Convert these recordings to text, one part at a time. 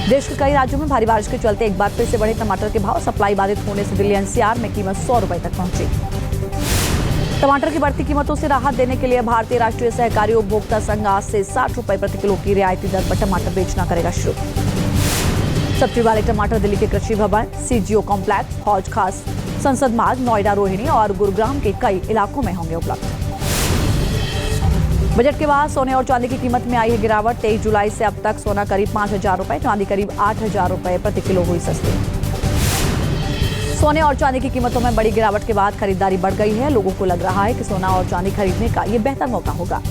देश के कई राज्यों में भारी बारिश के चलते एक बार फिर से बढ़े टमाटर के भाव। सप्लाई बाधित होने से दिल्ली एनसीआर में कीमत 100 रुपए तक पहुंची। टमाटर की बढ़ती कीमतों से राहत देने के लिए भारतीय राष्ट्रीय सहकारी उपभोक्ता संघ आज से 60 रुपए प्रति किलो की रियायती दर पर टमाटर बेचना करेगा शुरू। सब्सिडी वाले टमाटर दिल्ली के कृषि भवन, सीजीओ कॉम्प्लेक्स, हौज खास, संसद मार्ग, नोएडा, रोहिणी और गुरुग्राम के कई इलाकों में होंगे उपलब्ध। बजट के बाद सोने और चांदी की कीमत में आई है गिरावट। 23 जुलाई से अब तक सोना करीब 5,000 रुपए, चांदी करीब 8,000 रुपए प्रति किलो हुई सस्ती। सोने और चांदी की कीमतों में बड़ी गिरावट के बाद खरीदारी बढ़ गई है। लोगों को लग रहा है कि सोना और चांदी खरीदने का ये बेहतर मौका होगा।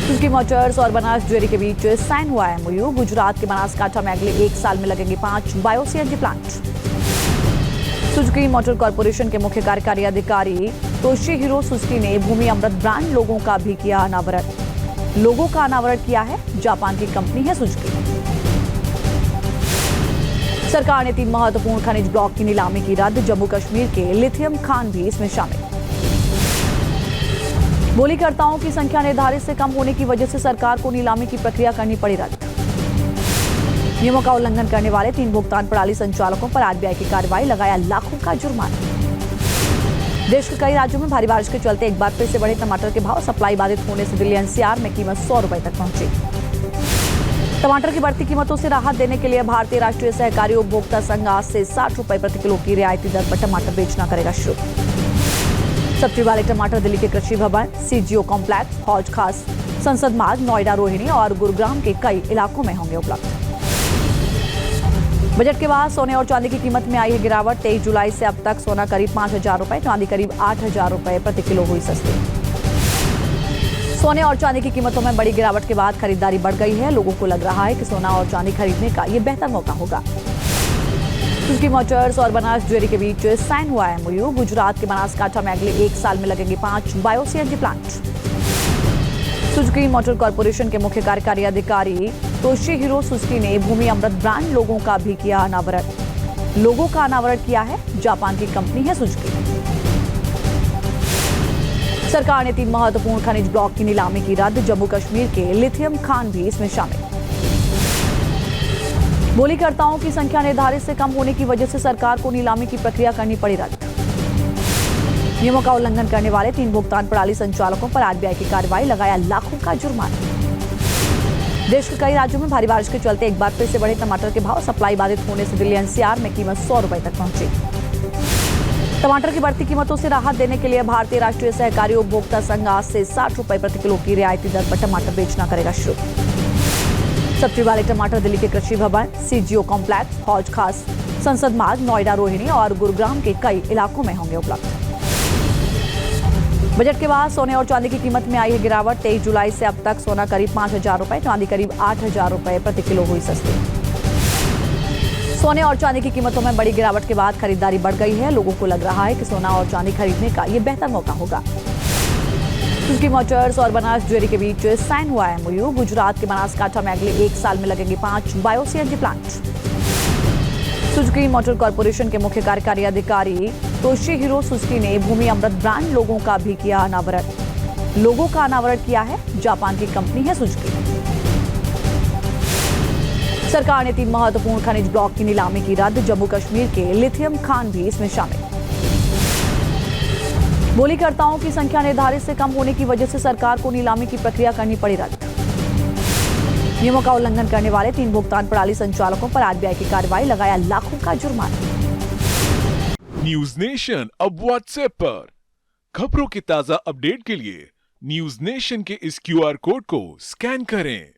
सुजुकी मोटर्स और बनास डेयरी के बीच साइन हुआ एमओयू। गुजरात के बनासकांठा में अगले 1 साल में लगेंगे 5 bio CNG plant. Suzuki motor corporation के मुख्य कार्यकारी अधिकारी तोशिहिरो सुजुकी ने भूमि अमृत ब्रांड लोगों का भी किया अनावरण। लोगों का अनावरण किया है जापान की कंपनी है सुजुकी। सरकार ने 3 महत्वपूर्ण खनिज ब्लॉक की नीलामी की रद्द। जम्मू कश्मीर के लिथियम खान भी इसमें शामिल। बोलीकर्ताओं की संख्या निर्धारित से कम होने की वजह से सरकार को नीलामी की प्रक्रिया करनी पड़ी रद्द। नियमों का उल्लंघन करने वाले 3 भुगतान प्रणाली संचालकों पर आरबीआई की कार्रवाई, लगाया लाखों का जुर्माना। देश के कई राज्यों में भारी बारिश के चलते एक बार फिर से बढ़े टमाटर के भाव। सप्लाई बाधित होने से दिल्ली एनसीआर में कीमत 100 रुपए तक पहुंची। टमाटर की बढ़ती कीमतों से राहत देने के लिए भारतीय राष्ट्रीय सहकारी उपभोक्ता संघ आज से 60 रुपए प्रति किलो की रियायती दर पर टमाटर बेचना करेगा शुरू। सब्सिडी वाले टमाटर दिल्ली के कृषि भवन, सीजीओ कॉम्प्लेक्स, हौज खास, संसद मार्ग, नोएडा, रोहिणी और गुरुग्राम के कई इलाकों में होंगे उपलब्ध। बजट के बाद सोने और चांदी की कीमत में आई है गिरावट। 23 जुलाई से अब तक सोना करीब 5,000 रुपए, चांदी करीब 8,000 रुपए प्रति किलो हुई सस्ती। सोने और चांदी की कीमतों में बड़ी गिरावट के बाद खरीदारी बढ़ गई है। लोगों को लग रहा है कि सोना और चांदी खरीदने का ये बेहतर मौका होगा। सुजुकी मोटर्स और बनास डेयरी के बीच साइन हुआ एमओयू। गुजरात के बनासकांठा में अगले 1 साल में लगेंगे 5 bio CNG plant. Suzuki motor corporation के मुख्य कार्यकारी अधिकारी तोशिहिरो सुजुकी ने भूमि अमृत ब्रांड लोगों का भी किया अनावरण। लोगों का अनावरण किया है जापान की कंपनी है सुजुकी। सरकार ने 3 महत्वपूर्ण खनिज ब्लॉक की नीलामी की रद्द। जम्मू कश्मीर के लिथियम खान भी इसमें शामिल। बोलीकर्ताओं की संख्या निर्धारित से कम होने की वजह से सरकार को नीलामी की प्रक्रिया करनी पड़ी रद्द। नियमों का उल्लंघन करने वाले 3 भुगतान प्रणाली संचालकों पर आरबीआई की कार्रवाई, लगाया लाखों का जुर्माना। देश के कई राज्यों में भारी बारिश के चलते एक बार फिर से बढ़े टमाटर के भाव। सप्लाई बाधित होने से दिल्ली एनसीआर में कीमत 100 रुपए तक पहुंची। टमाटर की बढ़ती कीमतों से राहत देने के लिए भारतीय राष्ट्रीय सहकारी उपभोक्ता संघ आज से 60 रुपए प्रति किलो की रियायती दर पर टमाटर बेचना करेगा शुरू। सब्सिडी वाले टमाटर दिल्ली के कृषि भवन, सीजीओ कॉम्प्लेक्स, हौज खास, संसद मार्ग, नोएडा, रोहिणी और गुरुग्राम के कई इलाकों में होंगे उपलब्ध। बजट के बाद सोने और चांदी की कीमत में आई है गिरावट। 23 जुलाई से अब तक सोना करीब 5,000 रुपए, चांदी करीब 8,000 रुपए प्रति किलो हुई सस्ती। सोने और चांदी की कीमतों में बड़ी गिरावट के बाद खरीदारी बढ़ गई है। लोगों को लग रहा है कि सोना और चांदी खरीदने का ये बेहतर मौका होगा। सुजुकी मोटर्स और बनास डेयरी के बीच साइन हुआ एमओयू। गुजरात के बनासकांठा में अगले 1 साल में लगेंगे 5 bio CNG plant. Suzuki motor corporation के मुख्य कार्यकारी अधिकारी तोशिहिरो सुजुकी ने भूमि अमृत ब्रांड लोगों का भी किया अनावरण। लोगों का अनावरण किया है जापान की कंपनी है सुजुकी। सरकार ने 3 महत्वपूर्ण खनिज ब्लॉक की नीलामी की रद्द। जम्मू कश्मीर के लिथियम खान भी इसमें शामिल। बोलीकर्ताओं की संख्या निर्धारित से कम होने की वजह से सरकार को नीलामी की प्रक्रिया करनी पड़ी रद्द। नियमों का उल्लंघन करने वाले 3 भुगतान प्रणाली संचालकों पर आरबीआई की कार्रवाई, लगाया लाखों का जुर्माना। न्यूज नेशन अब व्हाट्सएप पर खबरों की ताजा अपडेट के लिए न्यूज नेशन के इस क्यूआर कोड को स्कैन करें।